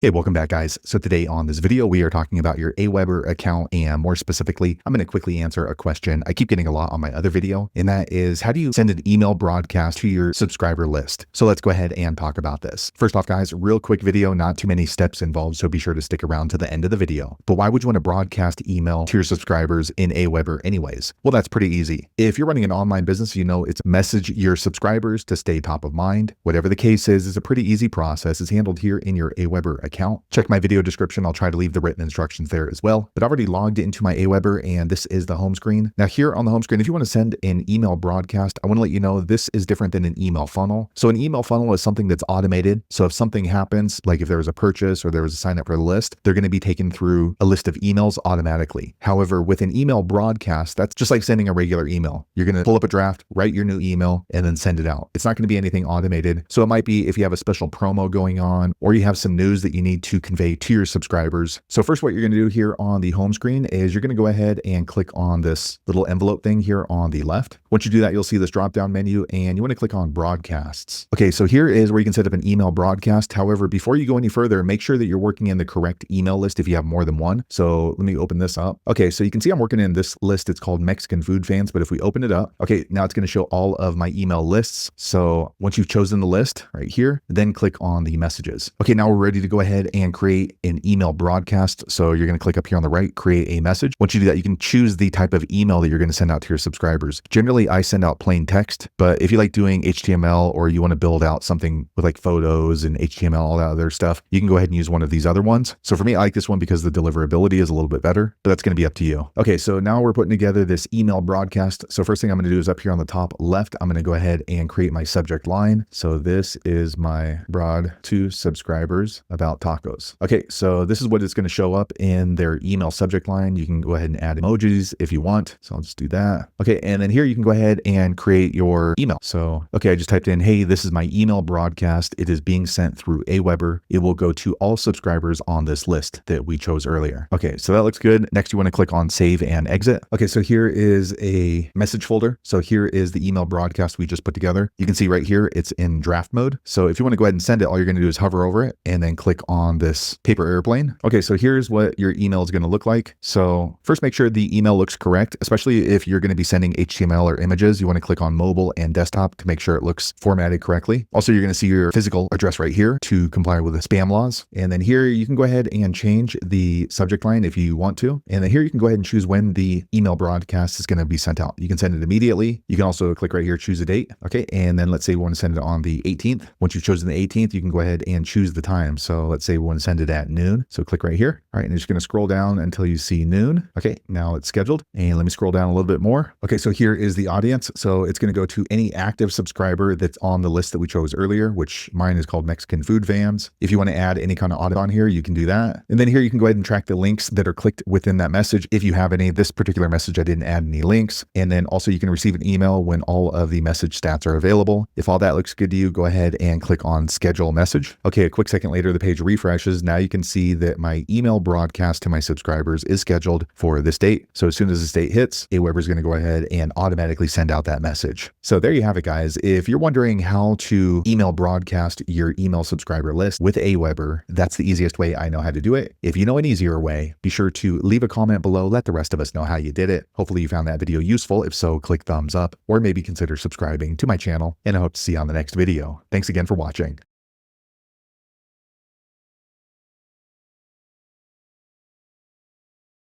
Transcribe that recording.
Hey, welcome back, guys. So today on this video, we are talking about your AWeber account, and more specifically, I'm going to quickly answer a question I keep getting a lot on my other video, and that is, how do you send an email broadcast to your subscriber list? So let's go ahead and talk about this. First off, guys, real quick video, not too many steps involved, so be sure to stick around to the end of the video. But why would you want to broadcast email to your subscribers in AWeber anyways? Well, that's pretty easy. If you're running an online business, you know it's message your subscribers to stay top of mind. Whatever the case is, it's a pretty easy process. It's handled here in your AWeber account. Check my video description. I'll try to leave the written instructions there as well. But I've already logged into my AWeber, and this is the home screen. Now here on the home screen, if you want to send an email broadcast, I want to let you know this is different than an email funnel. So an email funnel is something that's automated. So if something happens, like if there was a purchase or there was a sign up for the list, they're going to be taken through a list of emails automatically. However, with an email broadcast, that's just like sending a regular email. You're going to pull up a draft, write your new email, and then send it out. It's not going to be anything automated. So it might be if you have a special promo going on, or you have some news that you need to convey to your subscribers. So first, what you're going to do here on the home screen is you're going to go ahead and click on this little envelope thing here on the left. Once you do that, you'll see this drop down menu, and you want to click on broadcasts. Okay, so here is where you can set up an email broadcast. However, before you go any further, make sure that you're working in the correct email list if you have more than one. So let me open this up. Okay, so you can see I'm working in this list. It's called Mexican Food Fans, but if we open it up, okay, now it's going to show all of my email lists. So once you've chosen the list right here, then click on the messages. Okay, now we're ready to go ahead and create an email broadcast. So you're going to click up here on the right, create a message. Once you do that, you can choose the type of email that you're going to send out to your subscribers. Generally, I send out plain text, but if you like doing HTML or you want to build out something with like photos and HTML, all that other stuff, you can go ahead and use one of these other ones. So for me, I like this one because the deliverability is a little bit better, but that's going to be up to you. Okay, so now we're putting together this email broadcast. So first thing I'm going to do is up here on the top left, I'm going to go ahead and create my subject line. So this is my broad to subscribers about tacos. Okay, so this is what it's going to show up in their email subject line. You can go ahead and add emojis if you want. So I'll just do that. Okay, and then here you can go ahead and create your email. So, okay, I just typed in, hey, this is my email broadcast. It is being sent through AWeber. It will go to all subscribers on this list that we chose earlier. Okay, so that looks good. Next, you want to click on save and exit. Okay, so here is a message folder. So here is the email broadcast we just put together. You can see right here, it's in draft mode. So if you want to go ahead and send it, all you're going to do is hover over it and then click on this paper airplane. Okay, so here's what your email is going to look like. So first, make sure the email looks correct, especially if you're going to be sending HTML or images. You want to click on mobile and desktop to make sure it looks formatted correctly. Also, you're going to see your physical address right here to comply with the spam laws. And then here you can go ahead and change the subject line if you want to. And then here you can go ahead and choose when the email broadcast is going to be sent out. You can send it immediately. You can also click right here, choose a date. Okay, and then let's say we want to send it on the 18th. Once you've chosen the 18th, you can go ahead and choose the time. So let's say we want to send it at noon. So click right here. All right, and you're just going to scroll down until you see noon. Okay, now it's scheduled. And let me scroll down a little bit more. Okay, so here is the audience. So it's going to go to any active subscriber that's on the list that we chose earlier, which mine is called Mexican Food Fans. If you want to add any kind of audit on here, you can do that. And then here you can go ahead and track the links that are clicked within that message. If you have any, this particular message, I didn't add any links. And then also you can receive an email when all of the message stats are available. If all that looks good to you, go ahead and click on schedule message. Okay, a quick second later, the page refreshes. Now you can see that my email broadcast to my subscribers is scheduled for this date. So as soon as this date hits, AWeber is going to go ahead and automatically send out that message. So there you have it, guys. If you're wondering how to email broadcast your email subscriber list with AWeber, that's the easiest way I know how to do it. If you know an easier way, be sure to leave a comment below. Let the rest of us know how you did it. Hopefully you found that video useful. If so, click thumbs up or maybe consider subscribing to my channel, and I hope to see you on the next video. Thanks again for watching.